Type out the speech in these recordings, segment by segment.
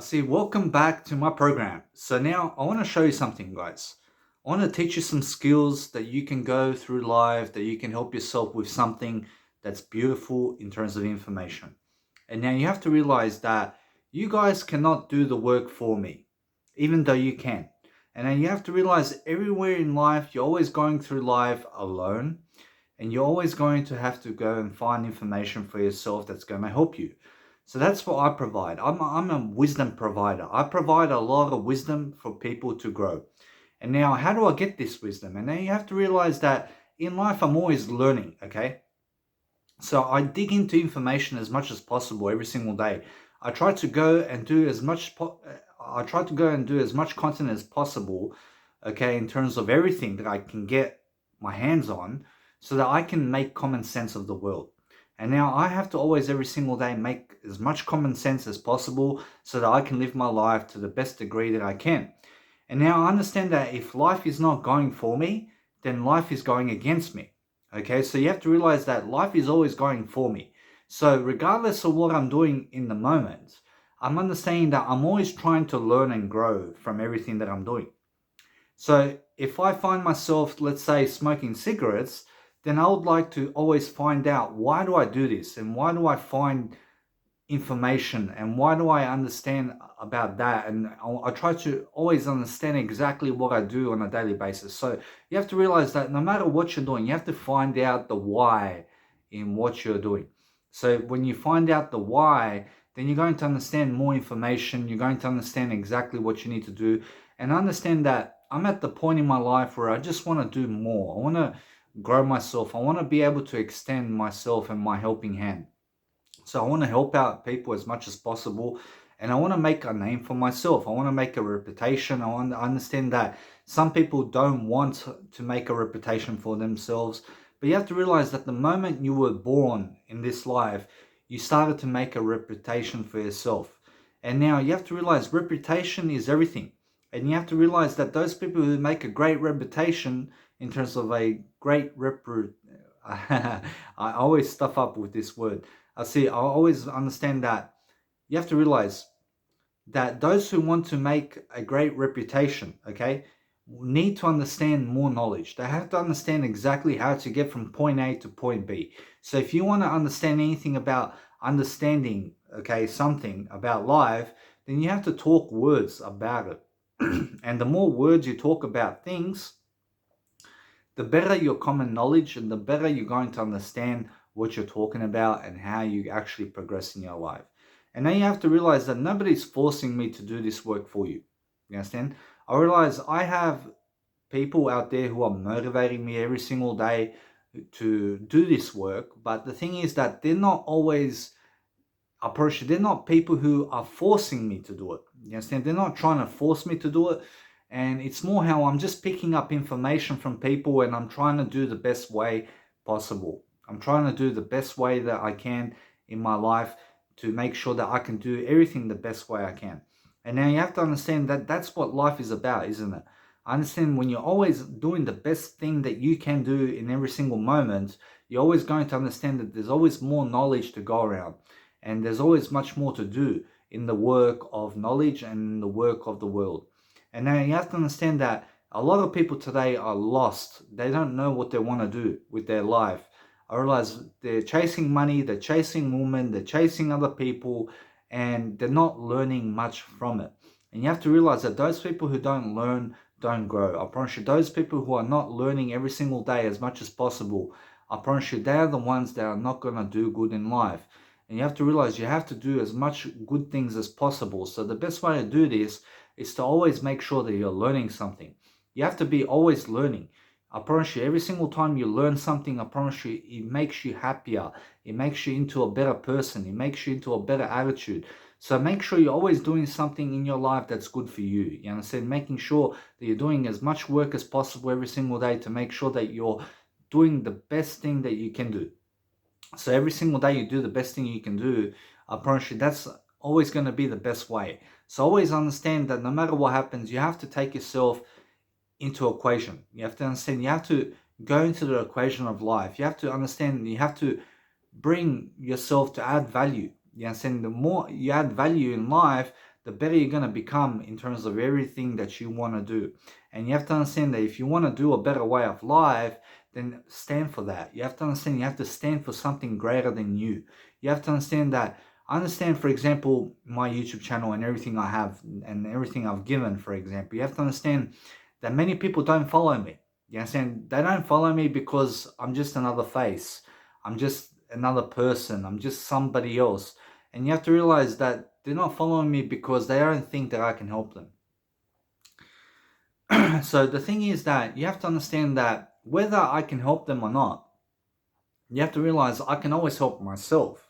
I see, welcome back to my program. So now I want to show you something, guys. I want to teach you some skills that you can go through life, that you can help yourself with something that's beautiful in terms of information. And now you have to realize that you guys cannot do the work for me, even though you can. And then you have to realize everywhere in life, you're always going through life alone, and you're always going to have to go and find information for yourself that's going to help you. So that's what I provide. I'm a wisdom provider. I provide a lot of wisdom for people to grow. And now, how do I get this wisdom? And now you have to realize that in life, I'm always learning, okay? So I dig into information as much as possible every single day. I try to go and do as much. I try to go and do as much content as possible, okay, in terms of everything that I can get my hands on, so that I can make common sense of the world. And now I have to always every single day make as much common sense as possible so that I can live my life to the best degree that I can. And now I understand that if life is not going for me, then life is going against me. Okay, so you have to realize that life is always going for me. So regardless of what I'm doing in the moment, I'm understanding that I'm always trying to learn and grow from everything that I'm doing. So if I find myself, let's say, smoking cigarettes, then I would like to always find out, why do I do this, and why do I find information, and why do I understand about that, and I try to always understand exactly what I do on a daily basis. So you have to realize that no matter what you're doing, you have to find out the why in what you're doing. So when you find out the why, then you're going to understand more information, you're going to understand exactly what you need to do, and understand that I'm at the point in my life where I just want to do more. I want to grow myself, I want to be able to extend myself and my helping hand. So I want to help out people as much as possible, and I want to make a name for myself. I want to make a reputation. I want to understand that some people don't want to make a reputation for themselves, but you have to realize that the moment you were born in this life, you started to make a reputation for yourself. And now you have to realize reputation is everything. And you have to realize that those people who make a great reputation in terms of a great I always stuff up with this word. I always understand that you have to realize that those who want to make a great reputation, okay, need to understand more knowledge. They have to understand exactly how to get from point A to point B. So if you want to understand anything about understanding, okay, something about life, then you have to talk words about it. And the more words you talk about things, the better your common knowledge and the better you're going to understand what you're talking about and how you actually progress in your life. And then you have to realize that nobody's forcing me to do this work for you. You understand? I realize I have people out there who are motivating me every single day to do this work, but the thing is that they're not always approach. They're not people who are forcing me to do it. You understand? They're not trying to force me to do it. And it's more how I'm just picking up information from people and I'm trying to do the best way possible. I'm trying to do the best way that I can in my life to make sure that I can do everything the best way I can. And now you have to understand that that's what life is about, isn't it? I understand when you're always doing the best thing that you can do in every single moment, you're always going to understand that there's always more knowledge to go around. And there's always much more to do in the work of knowledge and in the work of the world. And now you have to understand that a lot of people today are lost. They don't know what they want to do with their life. I realize they're chasing money, they're chasing women, they're chasing other people, and they're not learning much from it. And you have to realize that those people who don't learn don't grow. I promise you, those people who are not learning every single day as much as possible, I promise you, they are the ones that are not going to do good in life. And you have to realize you have to do as much good things as possible. So the best way to do this is to always make sure that you're learning something. You have to be always learning. I promise you, every single time you learn something, I promise you, it makes you happier. It makes you into a better person. It makes you into a better attitude. So make sure you're always doing something in your life that's good for you. You understand? Making sure that you're doing as much work as possible every single day to make sure that you're doing the best thing that you can do. So every single day you do the best thing you can do, I promise you that's always going to be the best way. So always understand that no matter what happens, you have to take yourself into equation. You have to understand, you have to go into the equation of life. You have to understand, you have to bring yourself to add value. You understand, the more you add value in life, the better you're going to become in terms of everything that you want to do. And you have to understand that if you want to do a better way of life, then stand for that. You have to understand you have to stand for something greater than you. You have to understand that. I understand, for example, my YouTube channel and everything I have and everything I've given, for example. You have to understand that many people don't follow me. You understand? They don't follow me because I'm just another face. I'm just another person. I'm just somebody else. And you have to realize that they're not following me because they don't think that I can help them. So the thing is that you have to understand that whether I can help them or not, you have to realize I can always help myself.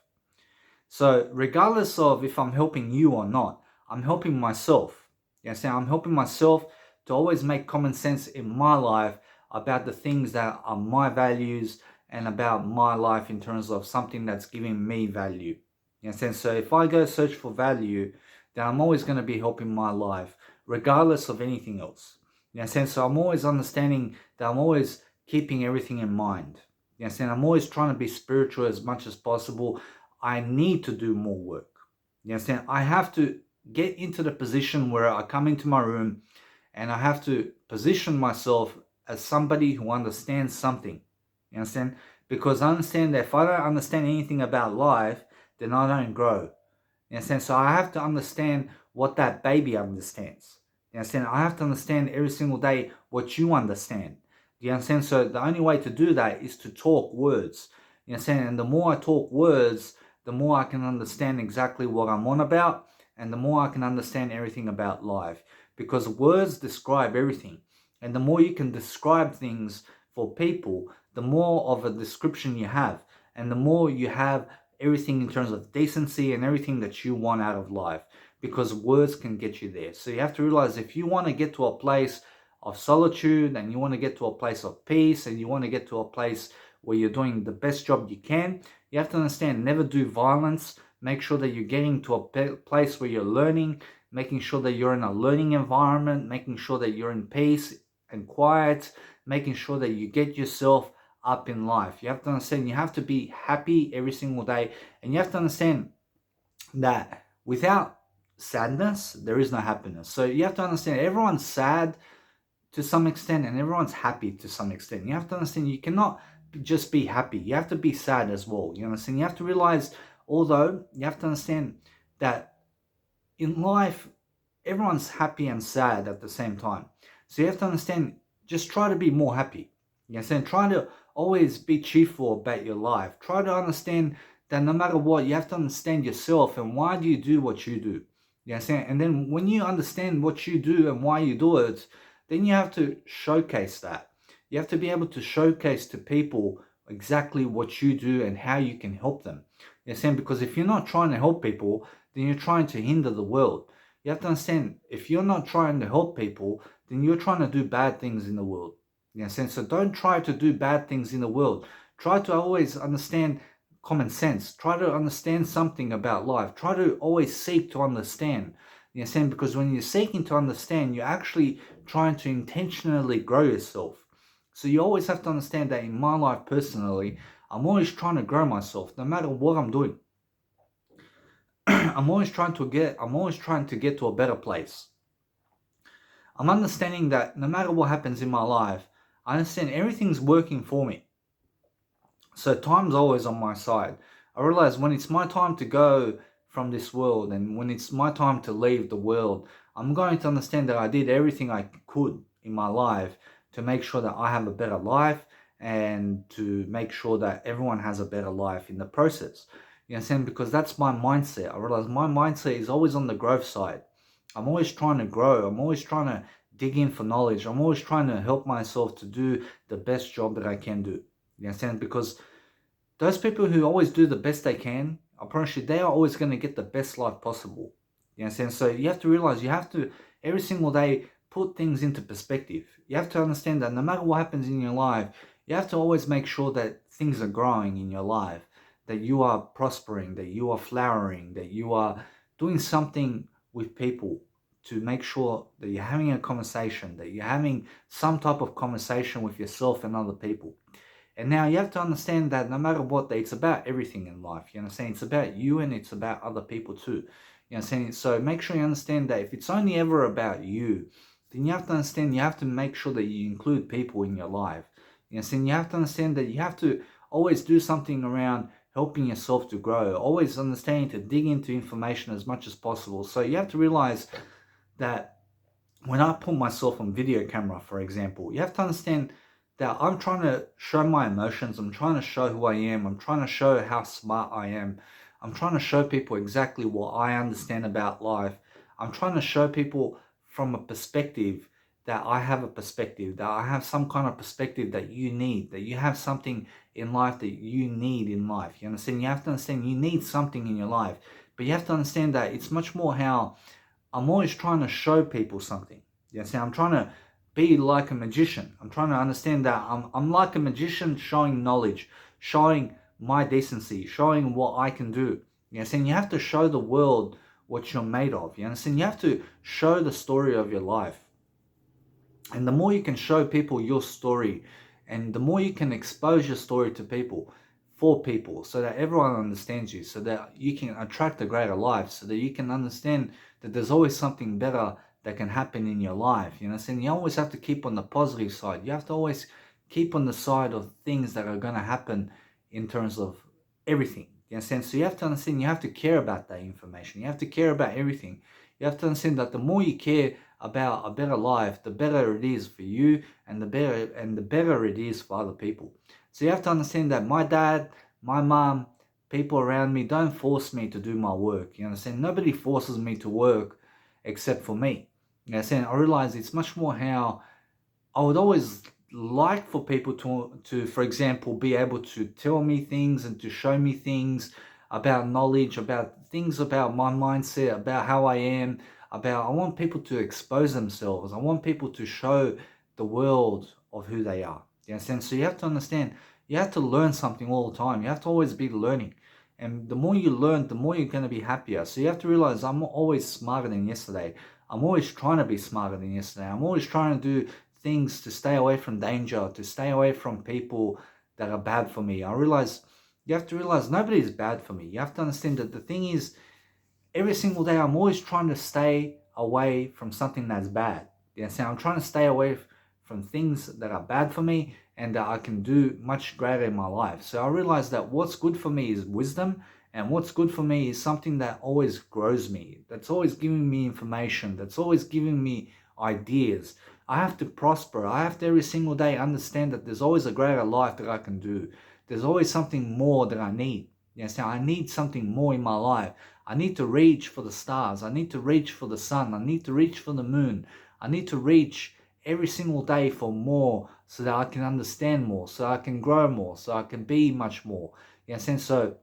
So regardless of if I'm helping you or not, I'm helping myself. You understand? I'm helping myself to always make common sense in my life about the things that are my values and about my life in terms of something that's giving me value. You understand? So if I go search for value, then I'm always going to be helping my life, regardless of anything else. You understand? So I'm always understanding that I'm always keeping everything in mind. You understand? I'm always trying to be spiritual as much as possible. I need to do more work. You understand? I have to get into the position where I come into my room and I have to position myself as somebody who understands something. You understand? Because I understand that if I don't understand anything about life, then I don't grow. You understand? So I have to understand what that baby understands. You understand? I have to understand every single day what you understand. Do you understand? So the only way to do that is to talk words. You understand? And the more I talk words, the more I can understand exactly what I'm on about, and the more I can understand everything about life. Because words describe everything. And the more you can describe things for people, the more of a description you have. And the more you have everything in terms of decency and everything that you want out of life. Because words can get you there. So you have to realize if you want to get to a place of solitude and you want to get to a place of peace and you want to get to a place where you're doing the best job you can, you have to understand, never do violence. Make sure that you're getting to a place where you're learning, making sure that you're in a learning environment, making sure that you're in peace and quiet, making sure that you get yourself up in life. You have to understand you have to be happy every single day, and you have to understand that without sadness, there is no happiness. So you have to understand everyone's sad to some extent and everyone's happy to some extent. You have to understand you cannot just be happy. You have to be sad as well. You understand? You have to realize, although you have to understand that in life, everyone's happy and sad at the same time. So you have to understand, just try to be more happy. You understand? Try to always be cheerful about your life. Try to understand that no matter what, you have to understand yourself and why do you do what you do. You understand? And then when you understand what you do and why you do it, then you have to showcase that. You have to be able to showcase to people exactly what you do and how you can help them. You understand? Because if you're not trying to help people, then you're trying to hinder the world. You have to understand, if you're not trying to help people, then you're trying to do bad things in the world. You understand? So don't try to do bad things in the world. Try to always understand common sense. Try to understand something about life. Try to always seek to understand. You understand? Because when you're seeking to understand, you're actually trying to intentionally grow yourself. So you always have to understand that in my life personally, I'm always trying to grow myself, no matter what I'm doing. I'm always trying to get to a better place. I'm understanding that no matter what happens in my life, I understand everything's working for me. So time's always on my side. I realize when it's my time to go from this world and when it's my time to leave the world, I'm going to understand that I did everything I could in my life to make sure that I have a better life and to make sure that everyone has a better life in the process. You understand? Because that's my mindset. I realize my mindset is always on the growth side. I'm always trying to grow. I'm always trying to dig in for knowledge. I'm always trying to help myself to do the best job that I can do. You understand? Because those people who always do the best they can, I promise you, they are always going to get the best life possible. You understand? So you have to realize you have to, every single day, put things into perspective. You have to understand that no matter what happens in your life, you have to always make sure that things are growing in your life, that you are prospering, that you are flowering, that you are doing something with people to make sure that you're having a conversation, that you're having some type of conversation with yourself and other people. And now you have to understand that no matter what, it's about everything in life. You understand? It's about you and it's about other people too. You know what I'm saying? So make sure you understand that if it's only ever about you, then you have to understand you have to make sure that you include people in your life. You know what I'm saying? You have to understand that you have to always do something around helping yourself to grow, always understanding to dig into information as much as possible. So you have to realize that when I put myself on video camera, for example, you have to understand that I'm trying to show my emotions. I'm trying to show who I am. I'm trying to show how smart I am. I'm trying to show people exactly what I understand about life. I'm trying to show people from a perspective that I have a perspective, that I have some kind of perspective that you need, that you have something in life that you need in life. You understand? You have to understand you need something in your life, but you have to understand that it's much more how I'm always trying to show people something. You see, I'm trying to be like a magician. I'm trying to understand that I'm like a magician showing knowledge, showing my decency, showing what I can do. You understand? You have to show the world what you're made of. You understand? You have to show the story of your life. And the more you can show people your story, and the more you can expose your story to people, for people, so that everyone understands you, so that you can attract a greater life, so that you can understand that there's always something better that can happen in your life. You know, and you always have to keep on the positive side. You have to always keep on the side of things that are going to happen in terms of everything. You understand? So you have to understand you have to care about that information. You have to care about everything. You have to understand that the more you care about a better life, the better it is for you, and the better it is for other people. So you have to understand that my dad, my mom, people around me don't force me to do my work. You understand? Nobody forces me to work except for me. You understand? I realize it's much more how I would always like for people to, for example, be able to tell me things and to show me things about knowledge, about things about my mindset, about how I am, I want people to expose themselves. I want people to show the world of who they are. You understand? So you have to understand, you have to learn something all the time. You have to always be learning. And the more you learn, the more you're going to be happier. So you have to realize I'm always smarter than yesterday. I'm always trying to be smarter than yesterday. I'm always trying to do things to stay away from danger, to stay away from people that are bad for me. You have to realize nobody is bad for me. You have to understand that the thing is, every single day I'm always trying to stay away from something that's bad. You understand? I'm trying to stay away from things that are bad for me and that I can do much greater in my life. So I realize that what's good for me is wisdom, and what's good for me is something that always grows me, that's always giving me information, that's always giving me ideas. I have to prosper. I have to every single day understand that there's always a greater life that I can do. There's always something more that I need. You understand? I need something more in my life. I need to reach for the stars. I need to reach for the sun. I need to reach for the moon. I need to reach every single day for more so that I can understand more, so I can grow more, so I can be much more. You understand? So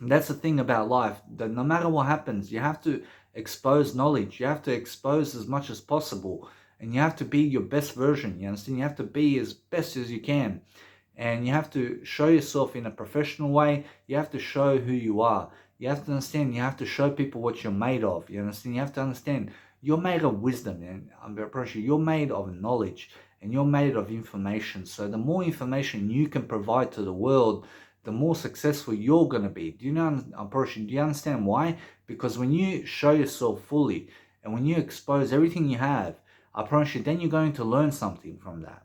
that's the thing about life, that no matter what happens, you have to expose knowledge. You have to expose as much as possible, and you have to be your best version. You understand? You have to be as best as you can, and you have to show yourself in a professional way. You have to show who you are. You have to understand, you have to show people what you're made of. You understand? You have to understand you're made of wisdom, and I'm very proud of you. You're made of knowledge, and you're made of information. So the more information you can provide to the world, the more successful you're going to be. Do you know, I'm pretty sure, do you understand why? Because when you show yourself fully, and when you expose everything you have, I promise you, then you're going to learn something from that.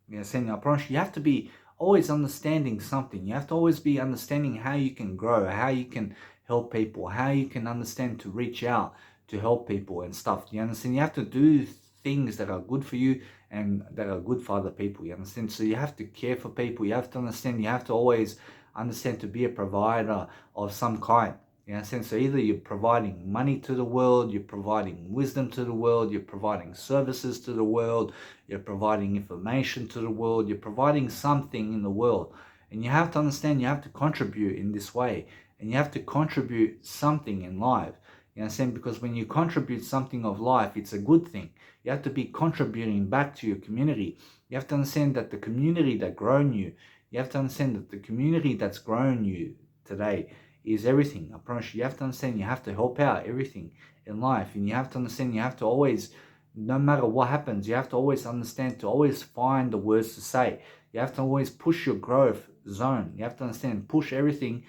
You know, saying, I promise you, you have to be always understanding something. You have to always be understanding how you can grow, how you can help people, how you can understand to reach out to help people and stuff. You understand? You have to do things that are good for you and that are good for other people. You understand? So you have to care for people. You have to understand. You have to always understand to be a provider of some kind. You understand? So either you're providing money to the world, you're providing wisdom to the world, you're providing services to the world, you're providing information to the world, you're providing something in the world. And you have to understand you have to contribute in this way. And you have to contribute something in life. You understand? Because when you contribute something of life, it's a good thing. You have to be contributing back to your community. You have to understand that the community that grown you, you have to understand that the community that's grown you today is everything. I promise you, you have to understand you have to help out everything in life. And you have to understand you have to always, no matter what happens, you have to always understand to always find the words to say. You have to always push your growth zone. You have to understand, push everything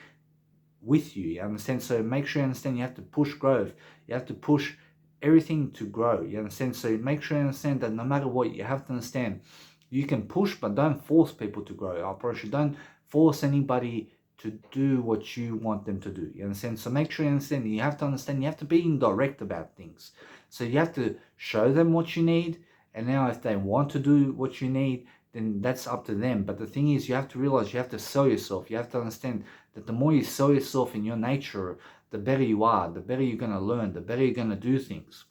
with you. You understand? So make sure you understand you have to push growth. You have to push everything to grow. You understand? So make sure you understand that no matter what, you have to understand you can push, but don't force people to grow. I promise you, don't force anybody to do what you want them to do. You understand? So make sure you understand. You have to understand. You have to be indirect about things. So you have to show them what you need, and now if they want to do what you need, then that's up to them. But the thing is, you have to realize you have to sell yourself. You have to understand that the more you sell yourself in your nature, the better you are, the better you're going to learn, the better you're going to do things.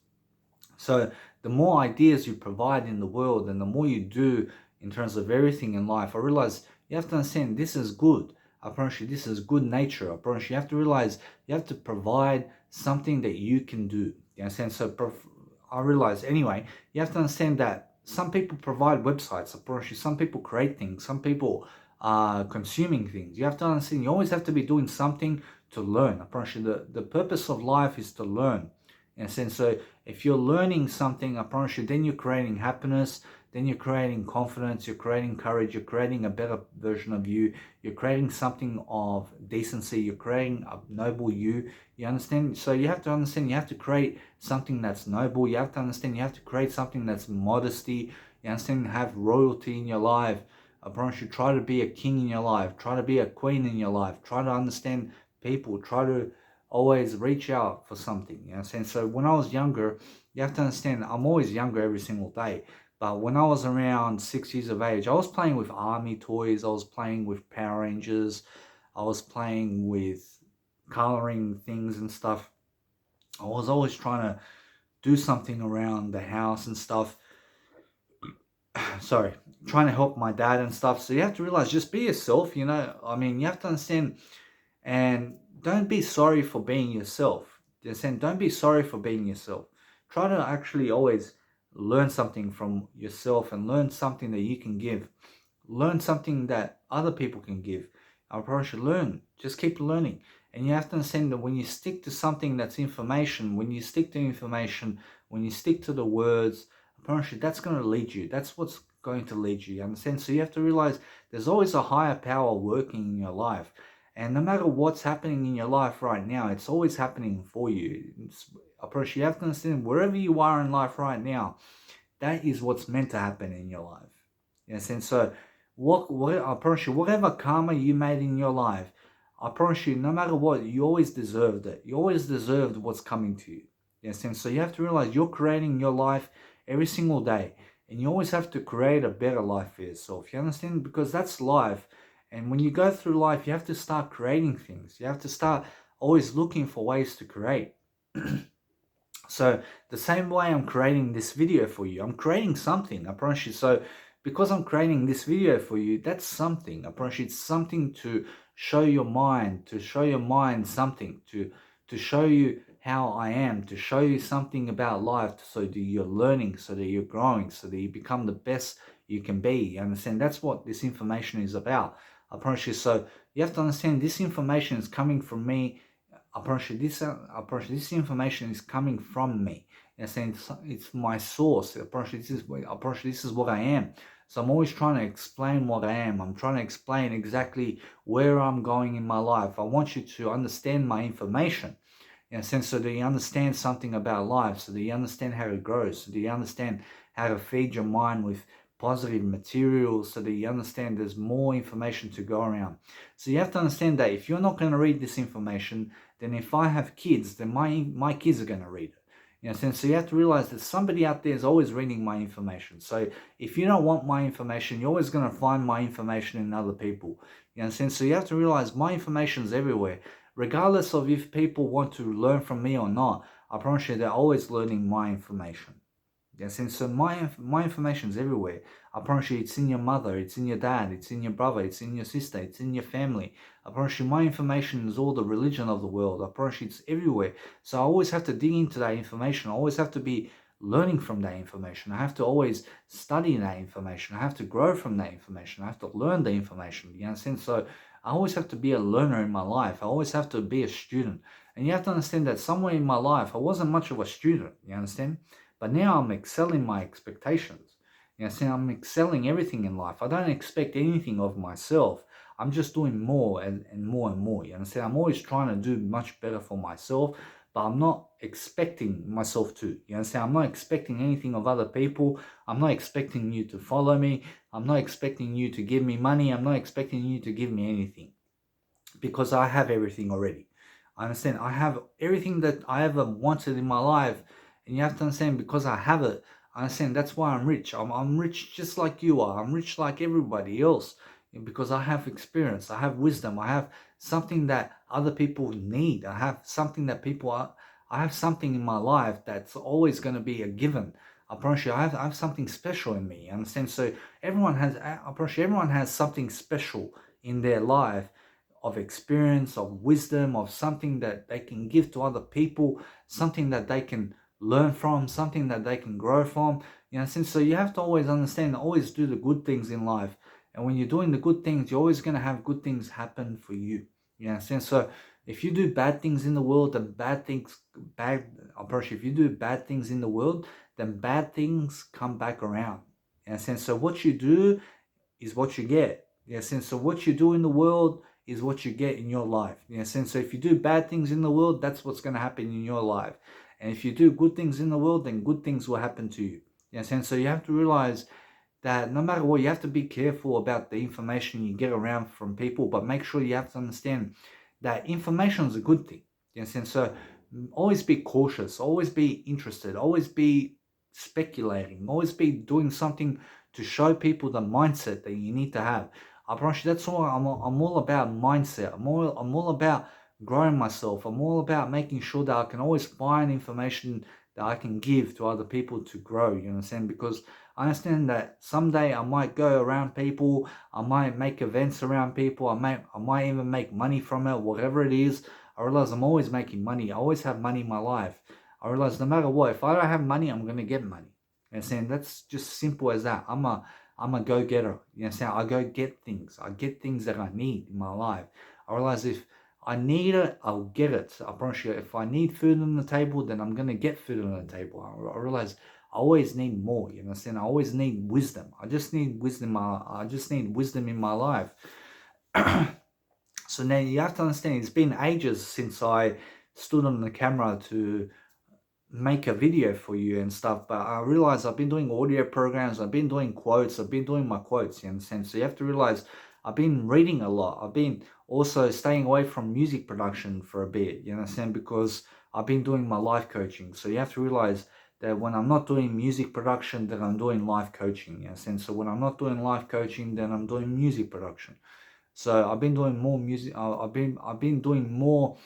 So the more ideas you provide in the world and the more you do in terms of everything in life, I realize you have to understand this is good. I promise you, this is good nature. I promise you have to realize you have to provide something that you can do. You understand? So I realize anyway, you have to understand that some people provide websites. I promise you, some people create things. Some people are consuming things. You have to understand you always have to be doing something to learn. I promise you, the purpose of life is to learn. In a sense, so if you're learning something, I promise you, then you're creating happiness, then you're creating confidence, you're creating courage, you're creating a better version of you, you're creating something of decency, you're creating a noble you. You understand? So you have to understand you have to create something that's noble. You have to understand you have to create something that's modesty. You understand? Have royalty in your life. I promise you, try to be a king in your life, try to be a queen in your life, try to understand people, try to always reach out for something. You know what I'm saying? So when I was younger, you have to understand I'm always younger every single day. But when I was around 6 years of age, I was playing with army toys, I was playing with Power Rangers, I was playing with coloring things and stuff. I was always trying to do something around the house and stuff. Sorry, trying to help my dad and stuff. So you have to realize just be yourself, you know. I mean, you have to understand and don't be sorry for being yourself. They're saying don't be sorry for being yourself. Try to actually always learn something from yourself and learn something that you can give. Learn something that other people can give. I promise you, learn. Just keep learning. And you have to understand that when you stick to something that's information, when you stick to information, when you stick to the words, I promise you, that's going to lead you. That's what's going to lead you. You understand? So you have to realize there's always a higher power working in your life. And no matter what's happening in your life right now, it's always happening for you. I promise you have to understand wherever you are in life right now, that is what's meant to happen in your life. You understand? So I promise you, whatever karma you made in your life, I promise you, no matter what, you always deserved it. You always deserved what's coming to you. You understand? So you have to realize you're creating your life every single day. And you always have to create a better life for yourself. You understand? Because that's life. And when you go through life, you have to start creating things. You have to start always looking for ways to create. So the same way I'm creating this video for you, I'm creating something, I promise you. So because I'm creating this video for you, that's something. I promise you, it's something to show your mind, something, to show you how I am, to show you something about life so that you're learning, so that you're growing, so that you become the best you can be. You understand? That's what this information is about. I promise you. So you have to understand this information is coming from me. I promise you this information is coming from me. You understand? It's my source. I promise you this is what I am. So I'm always trying to explain what I am. I'm trying to explain exactly where I'm going in my life. I want you to understand my information. In a sense, so that you understand something about life, so that you understand how it grows, so that you understand how to feed your mind with positive materials, so that you understand there's more information to go around. So you have to understand that if you're not going to read this information, then if I have kids, then my kids are going to read it. You know, so you have to realize that somebody out there is always reading my information. So if you don't want my information, you're always going to find my information in other people. You understand? So you have to realize my information is everywhere. Regardless of if people want to learn from me or not, I promise you they're always learning my information. Yes, and so my information is everywhere. I promise you it's in your mother, it's in your dad, it's in your brother, it's in your sister, it's in your family. I promise you my information is all the religion of the world. I promise you it's everywhere. So I always have to dig into that information. I always have to be learning from that information. I have to always study that information. I have to grow from that information. I have to learn the information. You understand? So I always have to be a learner in my life. I always have to be a student. And you have to understand that somewhere in my life, I wasn't much of a student. You understand? But now I'm excelling my expectations. You know, I'm excelling everything in life. I don't expect anything of myself. I'm just doing more and more and more. You understand? I'm always trying to do much better for myself, but I'm not expecting myself to. You understand? I'm not expecting anything of other people. I'm not expecting you to follow me. I'm not expecting you to give me money. I'm not expecting you to give me anything because I have everything already. I understand. I have everything that I ever wanted in my life, and you have to understand because I have it. I understand that's why I'm rich. I'm rich just like you are. I'm rich like everybody else because I have experience. I have wisdom. I have something that other people need. I have something that people are. I have something in my life that's always going to be a given. I promise you, I have something special in me. You understand? So everyone has. I promise you, everyone has something special in their life of experience, of wisdom, of something that they can give to other people, something that they can learn from, something that they can grow from. You know, since so you have to always understand, always do the good things in life. And when you're doing the good things, you're always going to have good things happen for you. You understand? So if you do bad things in the world, then bad approach. If you do bad things in the world, then bad things come back around. You understand? So what you do is what you get. Yes, and so what you do in the world is what you get in your life. Yes, and so if you do bad things in the world, that's what's going to happen in your life. And if you do good things in the world, then good things will happen to you. Yes, and so you have to realize that no matter what, you have to be careful about the information you get around from people, but make sure you have to understand that information is a good thing. Yes, and so always be cautious, always be interested, always be speculating, always be doing something to show people the mindset that you need to have. I promise you, that's all. I'm all about mindset. I'm all about growing myself. I'm all about making sure that I can always find information that I can give to other people to grow. You understand? Because I understand that someday I might go around people. I might make events around people. I might even make money from it. Whatever it is, I realize I'm always making money. I always have money in my life. I realize no matter what, if I don't have money, I'm gonna get money. You understand? That's just simple as that. I'm a go-getter. You understand? I go get things. I get things that I need in my life. I realize if I need it, I'll get it. I promise you, if I need food on the table, then I'm gonna get food on the table. I realize I always need more. You understand? I always need wisdom. I just need wisdom. I just need wisdom in my life. So now you have to understand. It's been ages since I stood on the camera to make a video for you and stuff, but I realize I've been doing audio programs, I've been doing quotes, I've been doing my quotes, you understand? So you have to realize I've been reading a lot. I've been also staying away from music production for a bit, you understand? Because I've been doing my life coaching. So you have to realize that when I'm not doing music production, then I'm doing life coaching, you understand? So when I'm not doing life coaching, then I'm doing music production. So I've been doing more music. I've been doing more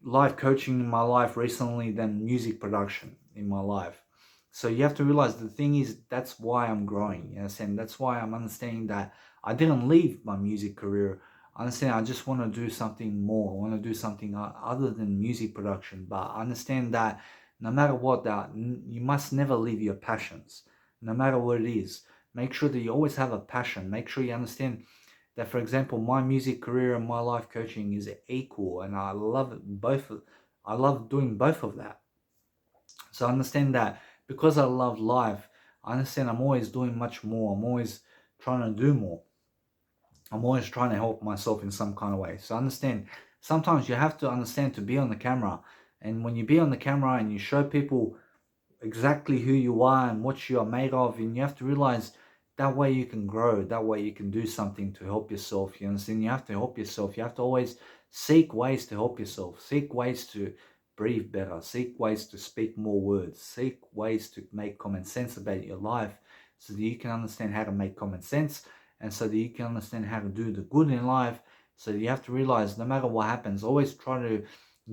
life coaching in my life recently than music production in my life. So you have to realize the thing is that's why I'm growing. You understand? That's why I'm understanding that I didn't leave my music career. I understand I just want to do something more. I want to do something other than music production. But I understand that no matter what, that you must never leave your passions. No matter what it is, make sure that you always have a passion. Make sure you understand that, for example, my music career and my life coaching is equal, and I love it both. I love doing both of that. So I understand that because I love life, I understand I'm always doing much more. I'm always trying to do more. I'm always trying to help myself in some kind of way. So I understand sometimes you have to understand to be on the camera. And when you be on the camera and you show people exactly who you are and what you are made of, and you have to realize that way you can grow, that way you can do something to help yourself. You understand? You have to help yourself. You have to always seek ways to help yourself, seek ways to breathe better, seek ways to speak more words, seek ways to make common sense about your life so that you can understand how to make common sense, and so that you can understand how to do the good in life. So you have to realize no matter what happens, always try to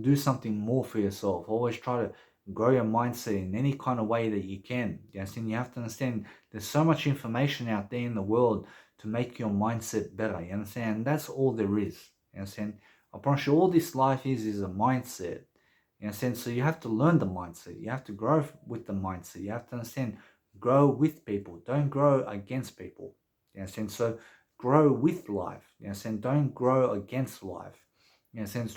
do something more for yourself. Always try to grow your mindset in any kind of way that you can. Yes, and you have to understand there's so much information out there in the world to make your mindset better. You understand? That's all there is. You understand? I promise you, all this life is a mindset. You understand? So you have to learn the mindset. You have to grow with the mindset. You have to understand, grow with people. Don't grow against people. You understand? So grow with life. You understand? Don't grow against life. You understand?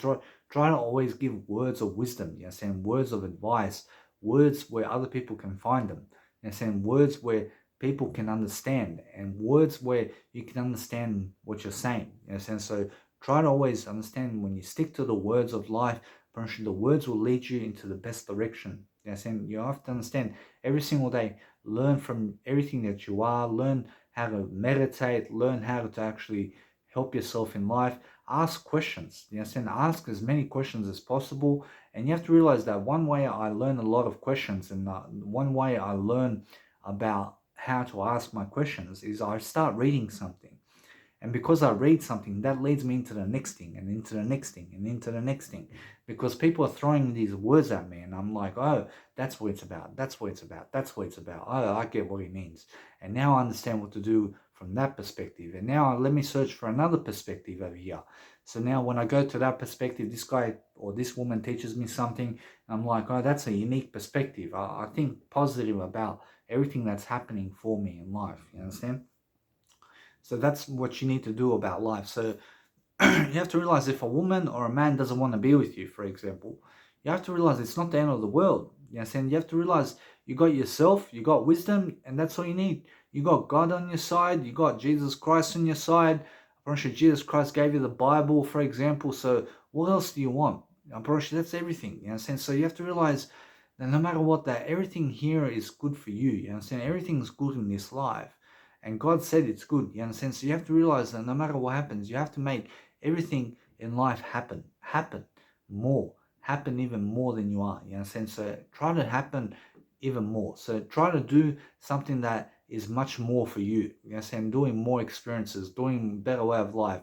Try to always give words of wisdom. You understand? Words of advice. Words where other people can find them. You understand? Words where people can understand, and words where you can understand what you're saying. You understand? So try to always understand, when you stick to the words of life, the words will lead you into the best direction. You understand? You have to understand, every single day, learn from everything that you are, learn how to meditate, learn how to actually help yourself in life. Ask questions. You understand? Ask as many questions as possible. And you have to realize that one way I learn a lot of questions, and one way I learn about how to ask my questions, is I start reading something. And because I read something, that leads me into the next thing, and into the next thing, and into the next thing. Because people are throwing these words at me, and I'm like, oh, that's what it's about. That's what it's about. That's what it's about. Oh, I get what he means. And now I understand what to do from that perspective. And now let me search for another perspective over here. So now when I go to that perspective, this guy or this woman teaches me something, I'm like, oh, that's a unique perspective. I think positive about everything that's happening for me in life. You understand? So that's what you need to do about life. So you have to realize, if a woman or a man doesn't want to be with you, for example, you have to realize it's not the end of the world. You know what I'm saying? You have to realize you got yourself, you got wisdom, and that's all you need. You got God on your side, you got Jesus Christ on your side. I'm pretty sure Jesus Christ gave you the Bible, for example. So what else do you want? I'm pretty sure that's everything. You know what I'm saying? So you have to realize that no matter what, that everything here is good for you. You know what I'm saying? Everything's good in this life. And God said it's good. You understand? So you have to realize that no matter what happens, you have to make everything in life happen more, happen even more than you are. You understand? So try to happen even more. So try to do something that is much more for you. You understand? Doing more experiences, doing better way of life.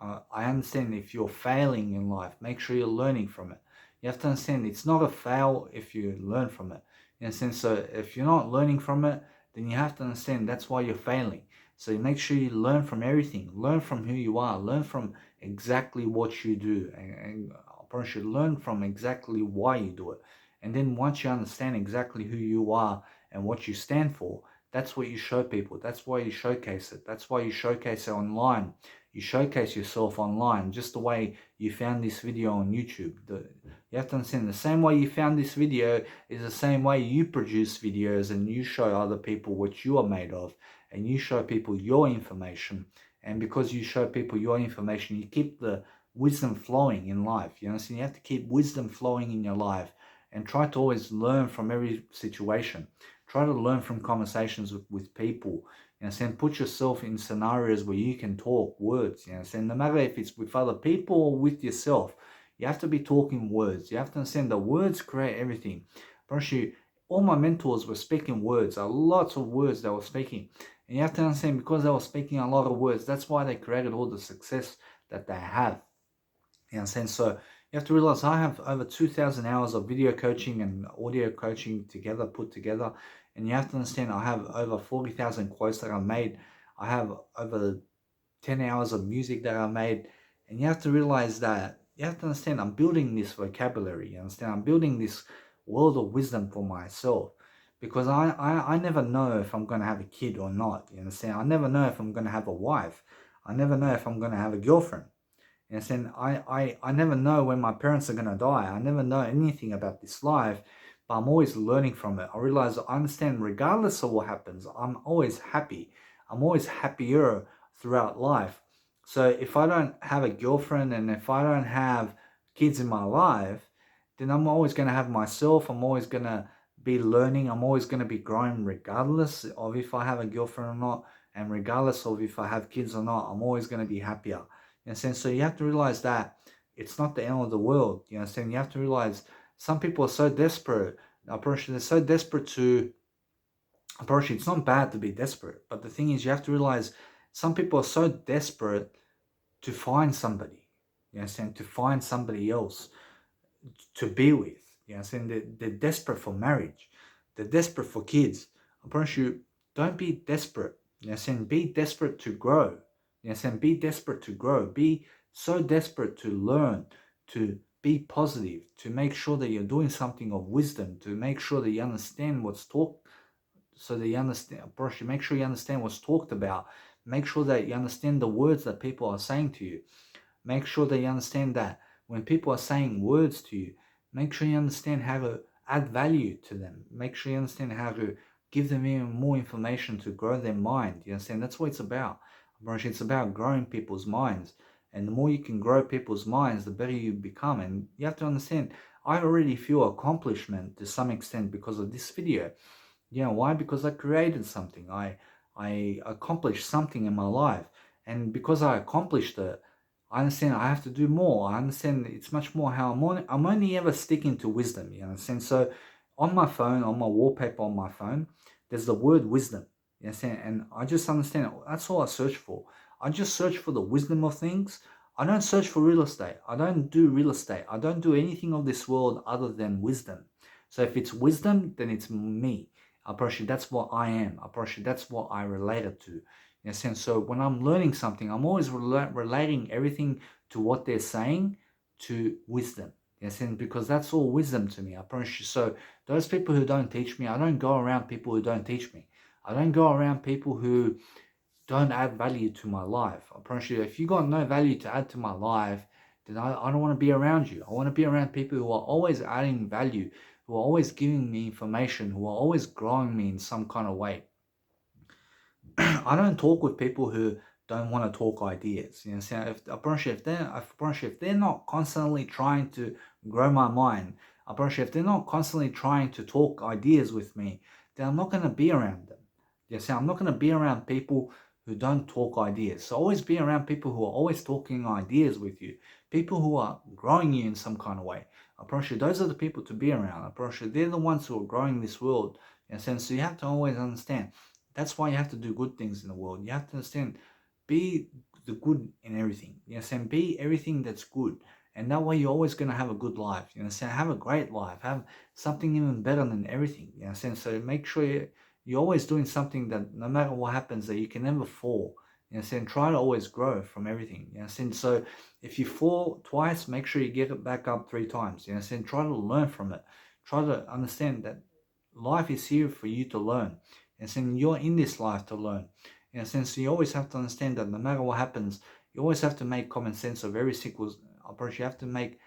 I understand if you're failing in life, make sure you're learning from it. You have to understand it's not a fail if you learn from it. You understand? So if you're not learning from it, then you have to understand that's why you're failing. So you make sure you learn from everything. Learn from who you are. Learn from exactly what you do. And I should learn from exactly why you do it. And then once you understand exactly who you are and what you stand for, that's what you show people. That's why you showcase it. That's why you showcase it online. You showcase yourself online, just the way you found this video on YouTube. You have to understand, the same way you found this video is the same way you produce videos, and you show other people what you are made of, and you show people your information. And because you show people your information, you keep the wisdom flowing in life. You understand? You have to keep wisdom flowing in your life, and try to always learn from every situation. Try to learn from conversations with people. You understand? Put yourself in scenarios where you can talk words. You understand? No matter if it's with other people or with yourself, you have to be talking words. You have to understand the words create everything. Actually, all my mentors were speaking words, lots of words they were speaking. And you have to understand, because they were speaking a lot of words, that's why they created all the success that they have. You understand? So you have to realize I have over 2,000 hours of video coaching and audio coaching together, put together. And you have to understand, I have over 40,000 quotes that I made. I have over 10 hours of music that I made. And you have to realize that, you have to understand, I'm building this vocabulary. You understand? I'm building this world of wisdom for myself. Because I never know if I'm going to have a kid or not. You understand? I never know if I'm going to have a wife. I never know if I'm going to have a girlfriend. You understand? I never know when my parents are going to die. I never know anything about this life. But I'm always learning from it. I realize, I understand, regardless of what happens, I'm always happy. I'm always happier throughout life. So if I don't have a girlfriend, and if I don't have kids in my life, then I'm always going to have myself. I'm always going to be learning. I'm always going to be growing, regardless of if I have a girlfriend or not, and regardless of if I have kids or not. I'm always going to be happier. You understand? So you have to realize that it's not the end of the world. You understand? You have to realize, some people are so desperate. They're so desperate to approach. It's not bad to be desperate, but the thing is, you have to realize, some people are so desperate to find somebody. You understand? To find somebody else to be with. You understand? They're desperate for marriage. They're desperate for kids. I promise you, don't be desperate. You understand? Be desperate to grow. You understand? Be desperate to grow. Be so desperate to learn, to be positive, to make sure that you're doing something of wisdom, to make sure that you understand what's talked, so that you understand, make sure you understand what's talked about. Make sure that you understand the words that people are saying to you. Make sure that you understand that when people are saying words to you, make sure you understand how to add value to them. Make sure you understand how to give them even more information to grow their mind. You understand? That's what it's about. It's about growing people's minds. And the more you can grow people's minds, the better you become. And you have to understand, I already feel accomplishment to some extent because of this video. You know why? Because I created something. I accomplished something in my life. And because I accomplished it, I understand I have to do more. I understand it's much more how I'm only ever sticking to wisdom. You understand? So on my phone, on my wallpaper on my phone, there's the word wisdom. You understand? And I just understand that's all I search for. I just search for the wisdom of things. I don't search for real estate. I don't do real estate. I don't do anything of this world other than wisdom. So if it's wisdom, then it's me. I promise you that's what I am. I promise you that's what I related to. In a sense, so when I'm learning something, I'm always relating everything to what they're saying to wisdom. In a sense, because that's all wisdom to me. I promise you. So those people who don't teach me, I don't go around people who don't teach me. I don't go around people who don't add value to my life. I promise you, if you got no value to add to my life, then I don't want to be around you. I want to be around people who are always adding value, who are always giving me information, who are always growing me in some kind of way. I don't talk with people who don't want to talk ideas. You know, so if they're not constantly trying to grow my mind, if they're not constantly trying to talk ideas with me, then I'm not going to be around them. You see, I'm not going to be around people who don't talk ideas. So always be around people who are always talking ideas with you, people who are growing you in some kind of way. I promise you, those are the people to be around. I promise you, they're the ones who are growing this world. In a sense, so you have to always understand. That's why you have to do good things in the world. You have to understand, be the good in everything. You understand? Be everything that's good. And that way you're always going to have a good life. You understand? Have a great life. Have something even better than everything. You understand? So make sure you're always doing something that no matter what happens, that you can never fall. You understand? Try to always grow from everything. You understand? So if you fall twice, make sure you get it back up 3 times. You understand? Try to learn from it. Try to understand that life is here for you to learn. And so you're in this life to learn. In a sense, you always have to understand that no matter what happens, you always have to make common sense of every single approach. You have to make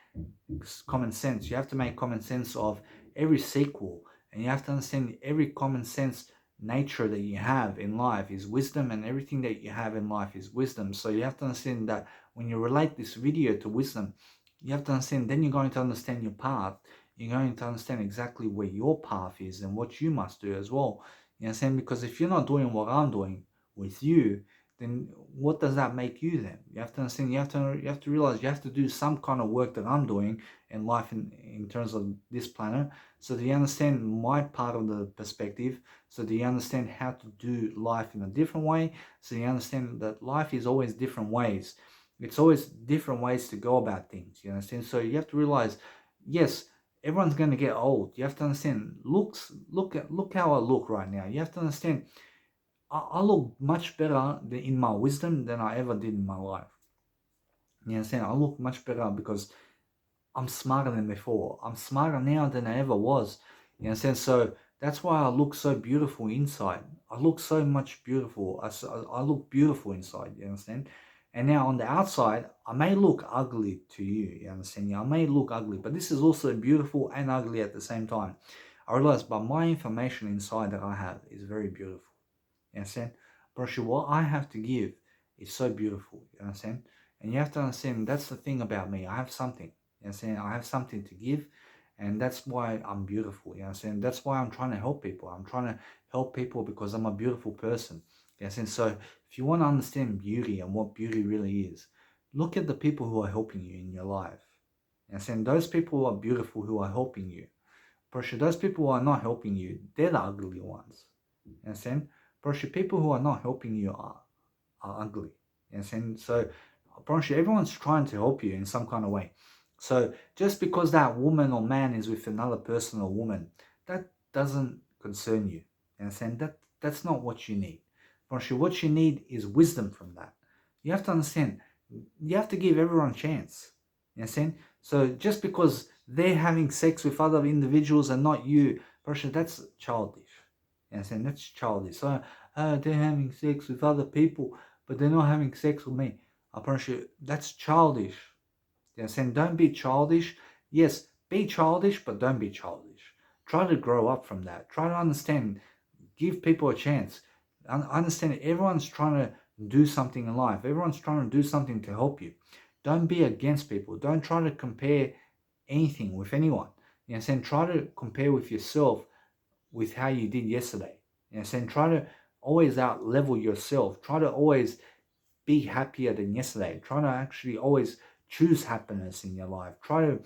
common sense. You have to make common sense of every sequel. And you have to understand every common sense nature that you have in life is wisdom, and everything that you have in life is wisdom. So you have to understand that when you relate this video to wisdom, you have to understand, then you're going to understand your path. You're going to understand exactly where your path is and what you must do as well. You know what I'm saying? Because if you're not doing what I'm doing with you, then what does that make you then? You have to understand, you have to realize you have to do some kind of work that I'm doing in life in terms of this planet. So do you understand my part of the perspective? So do you understand how to do life in a different way? So you understand that life is always different ways. It's always different ways to go about things. You understand? So you have to realize, yes, everyone's going to get old. You have to understand, look how I look right now. You have to understand, I look much better in my wisdom than I ever did in my life. You understand? I look much better because I'm smarter than before. I'm smarter now than I ever was. You understand? So that's why I look so beautiful inside. I look so much beautiful. I look beautiful inside. You understand? And now on the outside, I may look ugly to you. You understand? I may look ugly, but this is also beautiful and ugly at the same time. I realize, but my information inside that I have is very beautiful. You understand? But what I have to give is so beautiful. You understand? And you have to understand, that's the thing about me. I have something. You understand? I have something to give, and that's why I'm beautiful. You understand? That's why I'm trying to help people. I'm trying to help people because I'm a beautiful person. You understand? So if you want to understand beauty and what beauty really is, look at the people who are helping you in your life. You understand? Those people who are beautiful, who are helping you. But those people who are not helping you, they're the ugly ones. You understand? But people who are not helping you are ugly. You understand? So I promise you, everyone's trying to help you in some kind of way. So just because that woman or man is with another person or woman, that doesn't concern you. You understand? That's not what you need. Promise you, what you need is wisdom from that. You have to understand, you have to give everyone a chance. You understand? So just because they're having sex with other individuals and not you, promise you, that's childish. You understand? That's childish. So they're having sex with other people, but they're not having sex with me. I promise you, that's childish. You understand? Don't be childish. Yes, be childish, but don't be childish. Try to grow up from that. Try to understand. Give people a chance. I understand everyone's trying to do something in life. Everyone's trying to do something to help you. Don't be against people. Don't try to compare anything with anyone. You know what I'm saying? Try to compare with yourself with how you did yesterday. You know what I'm saying? Try to always out level yourself. Try to always be happier than yesterday. Try to actually always choose happiness in your life. Try to